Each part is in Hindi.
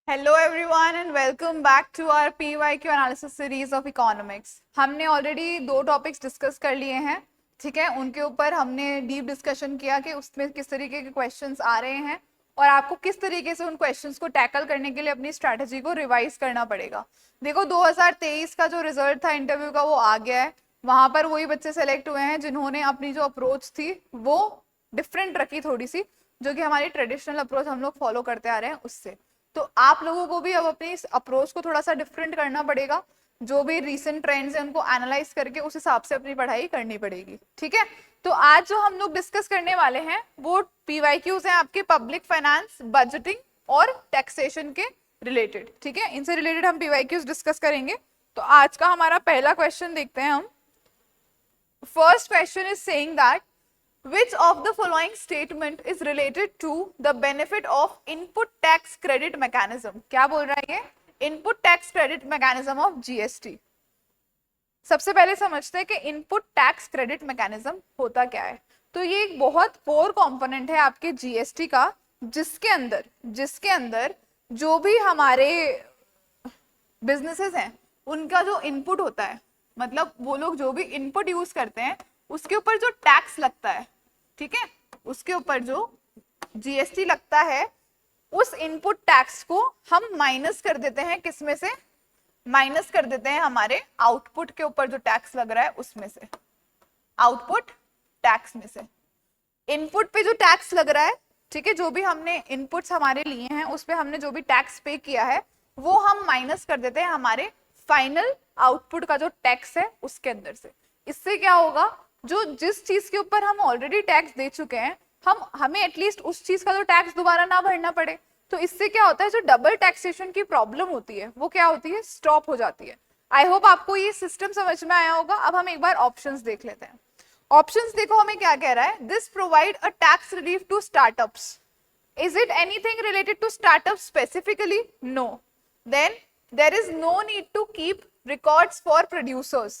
Hello everyone and welcome back to our PYQ analysis series of economics. हमने ऑलरेडी दो टॉपिक्स डिस्कस कर लिए हैं, ठीक है। उनके ऊपर हमने डीप डिस्कशन किया कि उसमें किस तरीके के क्वेश्चंस आ रहे हैं और आपको किस तरीके से उन क्वेश्चंस को टैकल करने के लिए अपनी स्ट्रैटेजी को रिवाइज करना पड़ेगा। देखो 2023 का जो रिजल्ट था इंटरव्यू का वो आ गया है। वहां पर वही बच्चे सेलेक्ट हुए हैं जिन्होंने अपनी जो अप्रोच थी वो डिफरेंट रखी थोड़ी सी, जो कि हमारी ट्रेडिशनल अप्रोच हम लोग फॉलो करते आ रहे हैं उससे। तो आप लोगों को भी अब अपनी अप्रोच को थोड़ा सा डिफरेंट करना पड़ेगा। जो भी रीसेंट ट्रेंड्स हैं उनको एनालाइज करके उस हिसाब से अपनी पढ़ाई करनी पड़ेगी, ठीक है। तो आज जो हम लोग डिस्कस करने वाले हैं वो पीवाईक्यूज हैं आपके पब्लिक फाइनेंस, बजटिंग और टैक्सेशन के रिलेटेड, ठीक है। इनसे रिलेटेड हम पीवाईक्यूज डिस्कस करेंगे। तो आज का हमारा पहला क्वेश्चन देखते हैं हम। First question is saying that which of the following statement is related to the benefit of input tax credit mechanism? क्या बोल रहा है ये? input tax credit mechanism of GST। सबसे पहले समझते हैं कि इनपुट टैक्स क्रेडिट मैकेनिज्म होता क्या है। तो ये एक बहुत कोर कंपोनेंट है आपके जीएसटी का, जिसके अंदर जो भी हमारे बिजनेसेस हैं उनका जो इनपुट होता है, मतलब वो लोग जो भी इनपुट यूज करते हैं उसके ऊपर जो टैक्स लगता है, ठीक है, उसके ऊपर जो जीएसटी लगता है, उस इनपुट टैक्स को हम माइनस कर देते हैं। किसमें से माइनस कर देते हैं? हमारे आउटपुट के ऊपर जो टैक्स लग रहा है उसमें से, आउटपुट टैक्स में से। इनपुट पे जो टैक्स लग रहा है, ठीक है, जो भी हमने इनपुट्स हमारे लिए हैं उस पे हमने जो भी टैक्स पे किया है वो हम माइनस कर देते हैं हमारे फाइनल आउटपुट का जो टैक्स है उसके अंदर से। इससे क्या होगा, जो जिस चीज के ऊपर हम ऑलरेडी टैक्स दे चुके हैं हमें एटलीस्ट उस चीज का जो टैक्स दोबारा ना भरना पड़े। तो इससे क्या होता है, जो डबल टैक्सेशन की प्रॉब्लम होती है वो क्या होती है, स्टॉप हो जाती है। आई होप आपको ये सिस्टम समझ में आया होगा। अब हम एक बार ऑप्शंस देख लेते हैं। ऑप्शंस देखो हमें क्या कह रहा है। This provide a tax relief to startups. Is it anything related to startups specifically? No. Then there is no need to keep records for producers.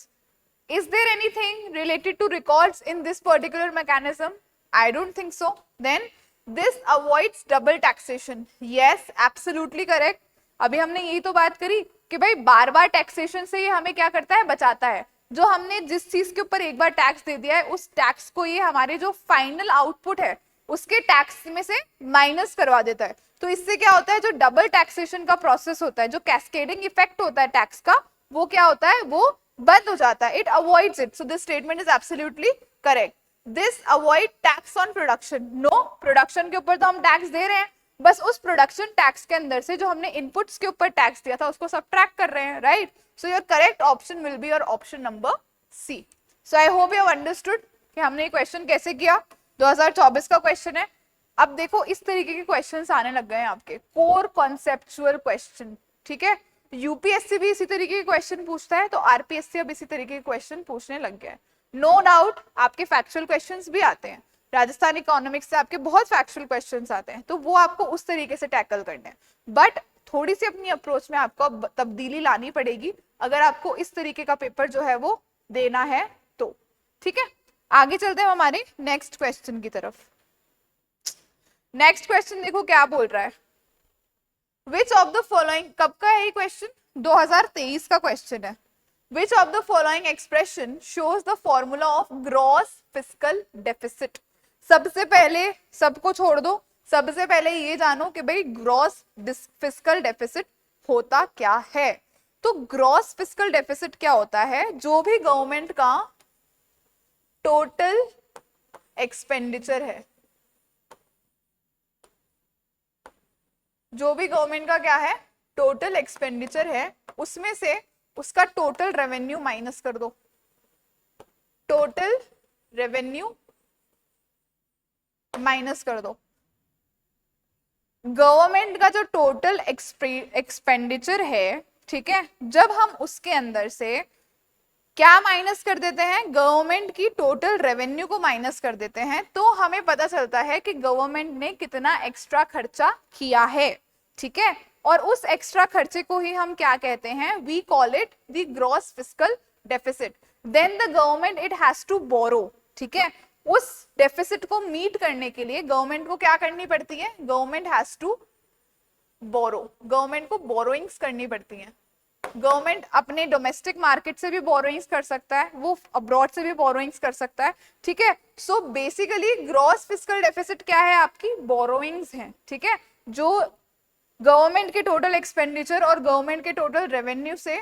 Is there anything related to records in this particular mechanism? I don't think so. Then this avoids double taxation. Yes, absolutely correct. अभी हमने यही तो बात करी कि भाई बार बार टैक्सेशन से ये हमें क्या करता है, बचाता है। जो हमने जिस चीज के ऊपर एक बार टैक्स दे दिया है उस टैक्स को ये हमारे जो फाइनल आउटपुट है उसके टैक्स में से माइनस करवा देता है। तो इससे क्या होता है, जो डबल टैक्सेशन का प्रोसेस होता है, जो कैस्केडिंग इफेक्ट होता है टैक्स का, वो क्या होता है, वो बंद हो जाता है। It avoids it. So this statement is absolutely correct. This avoid tax on production. No, production के ऊपर तो हम टैक्स दे रहे हैं, बस उस प्रोडक्शन टैक्स के अंदर से जो हमने इनपुट्स के ऊपर टैक्स दिया था उसको सब्ट्रैक्ट कर रहे हैं, right. So your correct option will be your option number C. So I hope you have understood कि हमने ये क्वेश्चन कैसे किया। 2024 का क्वेश्चन है। अब देखो इस तरीके के क्वेश्चंस आने लग गए हैं आपके, कोर कॉन्सेप्चुअल क्वेश्चन, ठीक है। यूपीएससी भी इसी तरीके के क्वेश्चन पूछता है, तो आरपीएससी अब इसी तरीके के क्वेश्चन पूछने लग गया है। नो डाउट आपके फैक्चुअल क्वेश्चंस भी आते हैं, राजस्थान इकोनॉमिक्स से आपके बहुत फैक्चुअल क्वेश्चंस आते हैं, तो वो आपको उस तरीके से टैकल करने हैं। बट थोड़ी सी अपनी अप्रोच में आपको तब्दीली लानी पड़ेगी अगर आपको इस तरीके का पेपर जो है वो देना है तो, ठीक है। आगे चलते हैं हमारे नेक्स्ट क्वेश्चन की तरफ। नेक्स्ट क्वेश्चन देखो क्या बोल रहा है। विच ऑफ द फॉलोइंग, कब का है ये क्वेश्चन, 2023 का क्वेश्चन है। Which of the following expression shows the formula of gross fiscal deficit. सबसे पहले सबको छोड़ दो, सबसे पहले ये जानो कि भाई ग्रॉस फिस्कल डेफिसिट होता क्या है। तो ग्रॉस फिस्कल डेफिसिट क्या होता है, जो भी गवर्नमेंट का टोटल एक्सपेंडिचर है, जो भी गवर्नमेंट का क्या है टोटल एक्सपेंडिचर है, उसमें से उसका टोटल रेवेन्यू माइनस कर दो। टोटल रेवेन्यू माइनस कर दो। गवर्नमेंट का जो टोटल एक्सपेंडिचर है, ठीक है, जब हम उसके अंदर से क्या माइनस कर देते हैं, गवर्नमेंट की टोटल रेवेन्यू को माइनस कर देते हैं, तो हमें पता चलता है कि गवर्नमेंट ने कितना एक्स्ट्रा खर्चा किया है, ठीक है। और उस एक्स्ट्रा खर्चे को ही हम क्या कहते हैं, we call it the gross fiscal deficit. Then the government it has to borrow, ठीक है। उस डेफिसिट को मीट करने के लिए गवर्नमेंट को क्या करनी पड़ती है, government has to borrow, government को बोरोइंग्स करनी पड़ती हैं। गवर्नमेंट अपने डोमेस्टिक मार्केट से भी बोरोइंग्स कर सकता है, वो अब्रॉड से भी बोरोइंग्स कर सकता है, ठीक है। So basically gross fiscal deficit क्या है, आपकी बोरोइंग्स है, ठीक है, जो गवर्नमेंट के टोटल एक्सपेंडिचर और गवर्नमेंट के टोटल रेवेन्यू से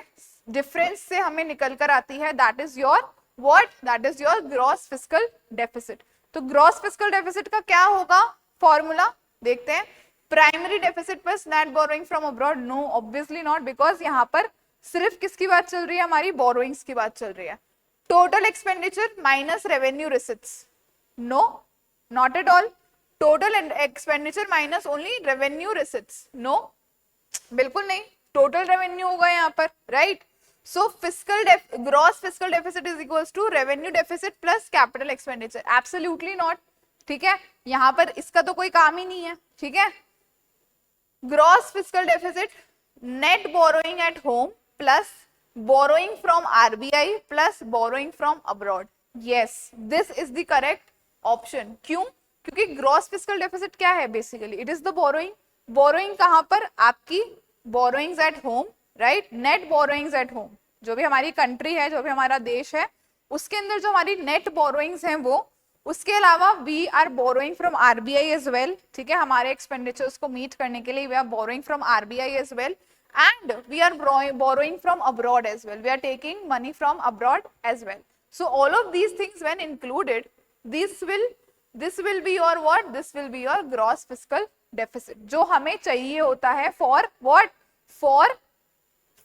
डिफरेंस से हमें निकल कर आती है, that is your what, that is your gross fiscal deficit. तो ग्रॉस फिस्कल डेफिसिट का क्या होगा फॉर्मूला, देखते हैं। Primary deficit plus net borrowing from abroad, no obviously not, because यहाँ पर सिर्फ किसकी बात चल रही है, हमारी बोरोइंग्स की बात चल रही है। Total expenditure minus revenue receipts, no not at all. Total expenditure minus only revenue receipts, no बिल्कुल नहीं, टोटल रेवेन्यू होगा यहाँ पर, right. So fiscal gross fiscal deficit is equals to revenue deficit plus capital expenditure, absolutely not, ठीक है, यहाँ पर इसका तो कोई काम ही नहीं है, ठीक है। Gross fiscal deficit net borrowing at home plus borrowing from RBI plus borrowing from abroad, yes this is the correct option. क्यों, क्योंकि ग्रॉस फिस्कल डेफिसिट क्या है, basically it is the borrowing. Borrowing कहां पर, आपकी borrowings at home, right, net borrowings at home, जो भी हमारी कंट्री है, जो भी हमारा देश है, उसके अंदर जो हमारी नेट बोरोइंग्स हैं वो, उसके अलावा we are borrowing from RBI as well, ठीक है, हमारे एक्सपेंडिचर्स को मीट करने के लिए we are borrowing from RBI as well, and we are borrowing from abroad as well, we are taking money from abroad as well. So all of these things when included, this will be your what, this will be your gross fiscal deficit, जो हमें चाहिए होता है for what, for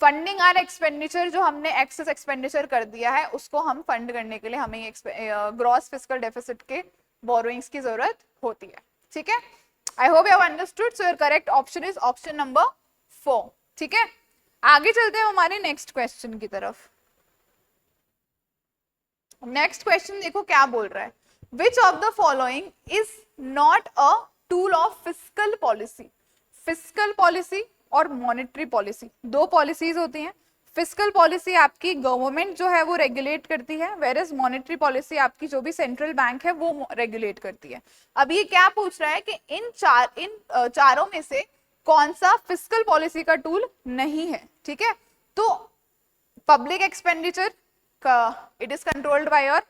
funding our expenditure, जो हमने एक्सेस एक्सपेंडिचर कर दिया है उसको हम फंड करने के लिए हमें ग्रॉस फिस्कल डेफिसिट के बोरोइंग्स की जरूरत होती है, ठीक है। आई hope you have understood, so your correct option is option number 4, ठीक है। आगे चलते हैं हमारे नेक्स्ट क्वेश्चन की तरफ। नेक्स्ट क्वेश्चन देखो क्या बोल रहा है, which of the following is not a tool of fiscal policy. Fiscal policy और मॉनेटरी पॉलिसी दो पॉलिसीज होती हैं। फिस्कल पॉलिसी आपकी गवर्नमेंट जो है वो रेगुलेट करती है, वेयरएज मॉनेटरी पॉलिसी आपकी जो भी सेंट्रल बैंक है वो रेगुलेट करती है। अब ये क्या पूछ रहा है कि इन चारों में से कौन सा फिस्कल पॉलिसी का टूल नहीं है, ठीक है। तो पब्लिक एक्सपेंडिचर का it is controlled by your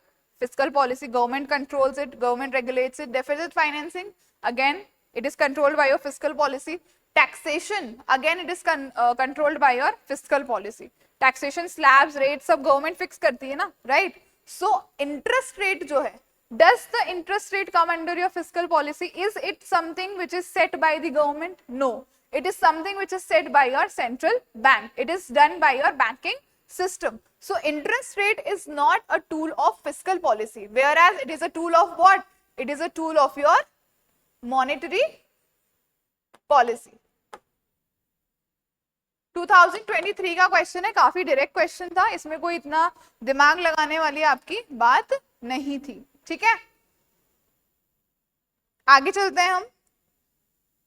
fiscal policy, government controls it, government regulates it. Deficit financing again it is controlled by your fiscal policy. Taxation again it is controlled by your fiscal policy. Taxation slabs rate सब गवर्नमेंट फिक्स करती है ना, राइट। सो इंटरेस्ट रेट जो है, does the interest rate come under your fiscal policy? Is it something which is set by the government? No, it is something which is set by your central bank, it is done by your banking system. So interest rate is not a tool of fiscal policy, whereas it is a tool of what, it is a tool of your monetary policy. 2023 का क्वेश्चन है, काफी डायरेक्ट क्वेश्चन था, इसमें कोई इतना दिमाग लगाने वाली आपकी बात नहीं थी, ठीक है। आगे चलते हैं हम।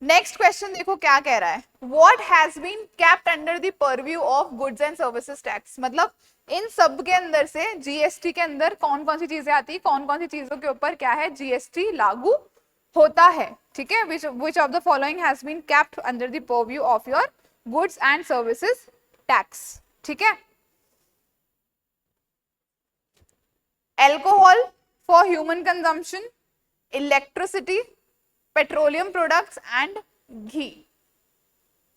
नेक्स्ट क्वेश्चन देखो क्या कह रहा है, what has been capped under the purview of goods and services tax. मतलब इन सब के अंदर से जीएसटी के अंदर कौन कौन सी चीजें आती है, कौन कौन सी चीजों के ऊपर क्या है जीएसटी लागू होता है, ठीक है। Which of the following has been capped under the purview of your goods and services tax, ठीक है। Alcohol for human consumption, electricity, petroleum products and ghee।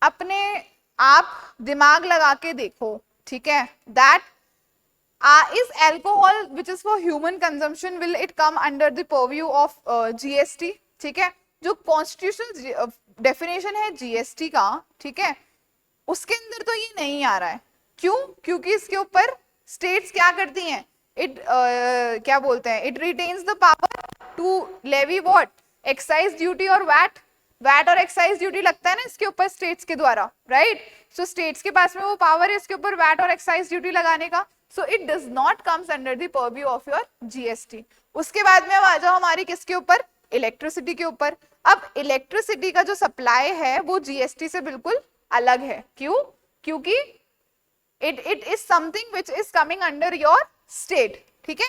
अपने आप दिमाग लगा के देखो, ठीक है, that is alcohol which is for human consumption, will it come under the purview of GST, ठीक है। जो कॉन्स्टिट्यूशनल डेफिनेशन है जीएसटी का, ठीक है, उसके अंदर तो ये नहीं आ रहा है। क्यों, क्योंकि इसके ऊपर स्टेट्स क्या करती हैं, इट क्या बोलते हैं, it retains the power to levy what, excise duty और वैट और एक्साइज ड्यूटी लगता है ना इसके ऊपर स्टेट्स के द्वारा, राइट। सो स्टेट्स के पास में वो पावर है इसके ऊपर वैट और एक्साइज ड्यूटी लगाने का। So it does not comes under the purview of your GST. उसके बाद में अब आ जाओ हमारी किसके ऊपर, इलेक्ट्रिसिटी के ऊपर। अब इलेक्ट्रिसिटी का जो सप्लाई है वो जीएसटी से बिल्कुल अलग है। क्यों, क्योंकि it is something which is coming under your state, ठीक है।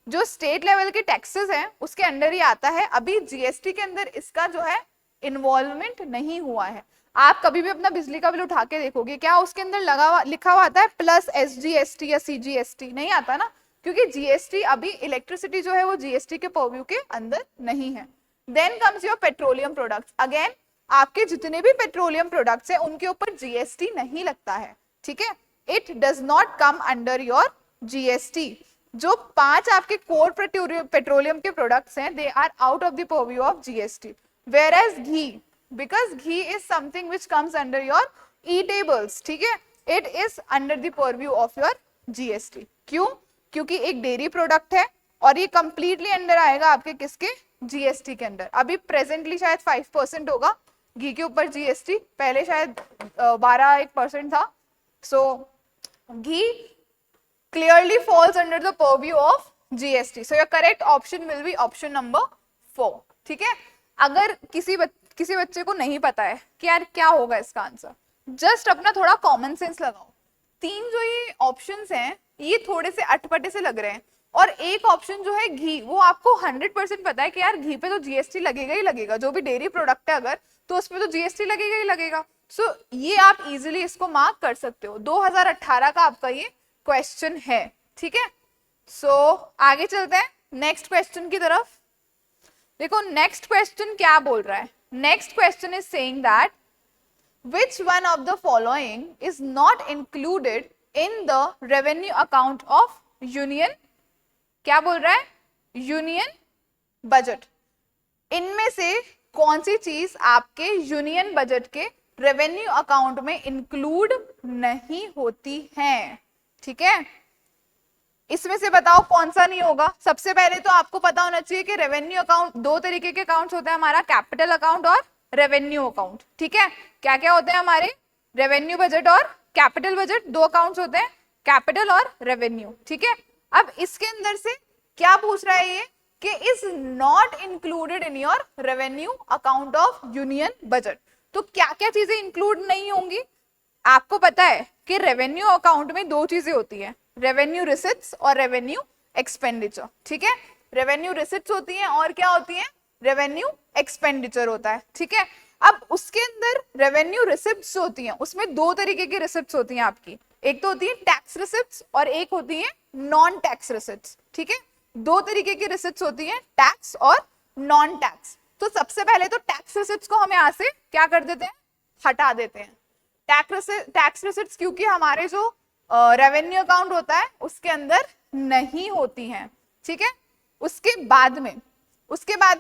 जो स्टेट लेवल के टैक्सेस हैं उसके अंडर ही आता है। अभी जीएसटी के अंदर इसका जो है इन्वॉल्वमेंट नहीं हुआ है। आप कभी भी अपना बिजली का बिल उठा के देखोगे, क्या उसके अंदर लगा हुआ लिखा हुआ आता है प्लस SGST या CGST? नहीं आता ना, क्योंकि GST अभी इलेक्ट्रिसिटी जो है वो GST के पर्व्यू के अंदर नहीं है। Then comes your petroleum products. Again आपके जितने भी पेट्रोलियम प्रोडक्ट्स हैं उनके ऊपर GST नहीं लगता है, ठीक है, it does not come under your GST। जो 5 आपके कोर पेट्रोलियम के प्रोडक्ट्स हैं, they are out of the purview of GST। whereas ghee, because ghee is something which comes under your eatables, ठीक है, it is under the purview of your GST। क्यों? क्योंकि एक डेयरी प्रोडक्ट है और ये कंप्लीटली अंडर आएगा आपके किसके? GST के अंदर। अभी प्रेजेंटली शायद 5% होगा घी के ऊपर GST, पहले शायद 12% था। सो घी clearly falls under the purview of GST, so your correct option will be option number 4, ठीक है। अगर किसी बच्चे को नहीं पता है कि यार क्या होगा इसका आंसर, जस्ट अपना थोड़ा कॉमन सेंस लगाओ। 3 जो ये ऑप्शंस हैं ये थोड़े से अटपटे से लग रहे हैं, और एक ऑप्शन जो है घी, वो आपको 100% पता है कि यार घी पे तो GST लगेगा ही लगेगा, जो भी डेयरी प्रोडक्ट है अगर, तो उसमें तो GST लगेगा ही लगेगा। सो ये आप इजिली इसको मार्क कर सकते हो। 2018 का आपका ये क्वेश्चन है, ठीक है। सो आगे चलते हैं नेक्स्ट क्वेश्चन की तरफ। देखो नेक्स्ट क्वेश्चन क्या बोल रहा है। Next question is saying that which one of the following is not included in the revenue account of union? क्या बोल रहा है? Union budget. इनमें से कौन सी चीज आपके यूनियन बजट के रेवेन्यू अकाउंट में इंक्लूड नहीं होती है, ठीक है। इसमें से बताओ कौन सा नहीं होगा। सबसे पहले तो आपको पता होना चाहिए कि रेवेन्यू अकाउंट, 2 तरीके के अकाउंट्स होते हैं हमारा, कैपिटल अकाउंट और रेवेन्यू अकाउंट, ठीक है। क्या क्या होते हैं हमारे? रेवेन्यू बजट और कैपिटल बजट, 2 अकाउंट्स होते हैं, कैपिटल और रेवेन्यू, ठीक है। अब इसके अंदर से क्या पूछ रहा है ये कि is not included in your revenue account of union budget. तो क्या क्या चीजें इंक्लूड नहीं होंगी? आपको पता है कि रेवेन्यू अकाउंट में 2 चीजें होती है, रेवेन्यू रिसिट्स और रेवेन्यू एक्सपेंडिचर, ठीक है। रेवेन्यू रिसिट्स होती हैं और क्या होती है? रेवेन्यू एक्सपेंडिचर होता है, ठीक है। अब उसके अंदर रेवेन्यू रिसिप्ट्स होती हैं, उसमें 2 तरीके की रिसिप्ट्स होती हैं आपकी, एक तो होती है टैक्स रिसिप्ट्स और एक होती है नॉन टैक्स रिसिप्ट्स, ठीक है। 2 तरीके की रिसिप्ट्स होती हैं, टैक्स और नॉन टैक्स। तो सबसे पहले तो टैक्स रिसिप्ट्स को हम यहाँ से क्या कर देते हैं? हटा देते हैं। टैक्स रिसिप्ट्स क्योंकि हमारे जो रेवेन्यू अकाउंट होता है उसके अंदर नहीं होती हैं, ठीक है। उसके बाद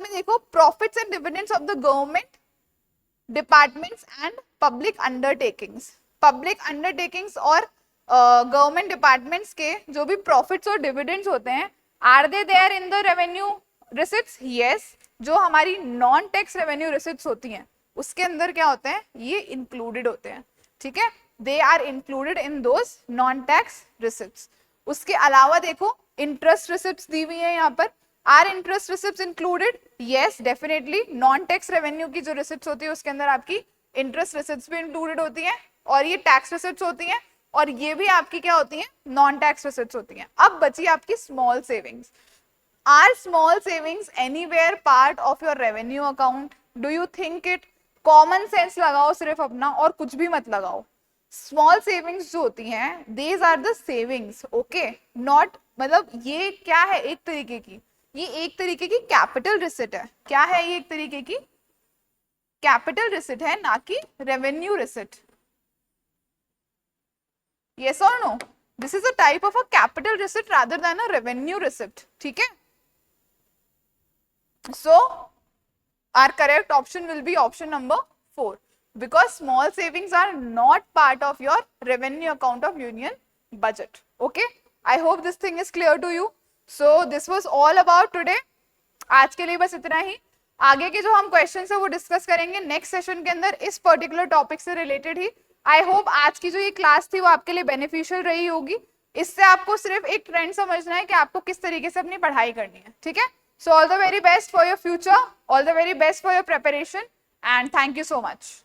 में देखो profits and dividends of the government departments and public undertakings. Public undertakings और गवर्नमेंट डिपार्टमेंट्स के जो भी प्रॉफिट्स और डिविडेंड्स होते हैं, are they there in the revenue receipts? Yes. जो हमारी नॉन टैक्स रेवेन्यू रिसिप्ट्स होती हैं उसके अंदर क्या होते हैं? ये इंक्लूडेड होते हैं, ठीक है। They are included in those non tax receipts. उसके अलावा देखो इंटरेस्ट रिसिप्ट्स दी हुई है यहाँ पर। Are interest receipts included? Yes definitely. Non tax revenue की जो रिसिप्ट्स होती है उसके अंदर आपकी इंटरेस्ट रिसिप्ट्स भी इंक्लूडेड होती हैं, और ये टैक्स रिसिप्ट्स होती हैं, और ये भी आपकी क्या होती हैं? नॉन टैक्स रिसिप्ट्स होती हैं। अब बची आपकी small savings. Are small savings anywhere part of your revenue account? Do you think it? Common sense लगाओ सिर्फ अपना, और कुछ भी मत लगाओ। स्मॉल सेविंग्स जो होती हैं, these are the savings, okay, not, मतलब ये क्या है? एक तरीके की, ये एक तरीके की कैपिटल रिसिट है। क्या है ये? एक तरीके की कैपिटल रिसिट है, ना कि revenue receipt. Yes or no? This is a type of a capital receipt rather than a revenue receipt, ठीक है। So our correct option will be option number 4, because small savings are not part of your revenue account of union budget. Okay, I hope this thing is clear to you. So this was all about today. आज के लिए बस इतना ही। आगे के जो हम क्वेश्चन है वो डिस्कस करेंगे नेक्स्ट सेशन के अंदर, इस पर्टिकुलर टॉपिक से रिलेटेड ही। आई होप आज की जो ये क्लास थी वो आपके लिए बेनिफिशियल रही होगी। इससे आपको सिर्फ एक ट्रेंड समझना है कि आपको किस तरीके से अपनी पढ़ाई करनी है, ठीक है। So all the very best for your future, all the very best for your preparation, and thank you so much.